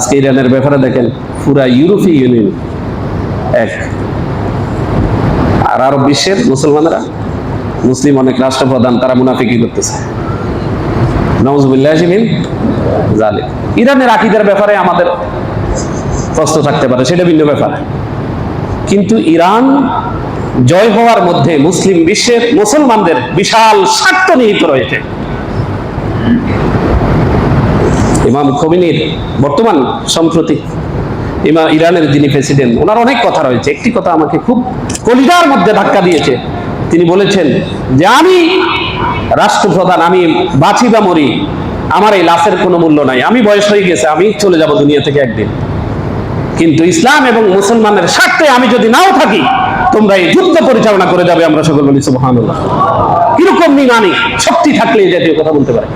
আজকে ইরানের ব্যাপারে দেখেন, পুরা ইউরোপীয় ইউনিয়ন এক, আর আরব বিশ্বের মুসলমানরা, মুসলিম অনেক রাষ্ট্রপ্রধান, তারা মুনাফিকি করতেছে। নাউজুবিল্লাহি মিন যালিক। ইরানের আকীদার ব্যাপারে আমাদের প্রশ্ন থাকতে পারে, সেটা ভিন্ন ব্যাপার। কিন্তু ইরান জয় হওয়ার মধ্যে মুসলিম বিশ্বের মুসলমানদের বিশাল স্বার্থ নিহিত রয়েছে। ইমাম খোমেনির বর্তমান সম্প্রতি ইরানের যিনি প্রেসিডেন্ট, ওনার অনেক কথা রয়েছে। একটি কথা আমাকে খুব কলিজার মধ্যে ধাক্কা দিয়েছে। তিনি বলেছেন যে আমি রাষ্ট্রপ্রধান, আমি বাঁচি বা মরি, আমার এই লাশের কোনো মূল্য নাই, আমি বয়স হয়ে গেছে, আমি চলে যাব দুনিয়া থেকে একদিন, কিন্তু ইসলাম এবং মুসলমানের স্বার্থে আমি যদি নাও থাকি, তোমরা এই যুদ্ধ পরিচালনা করে যাবে। আমরা সকল বলি সুবহানাল্লাহ। কিরকম ইমানি শক্তি থাকলে এই জাতীয় কথা বলতে পারে?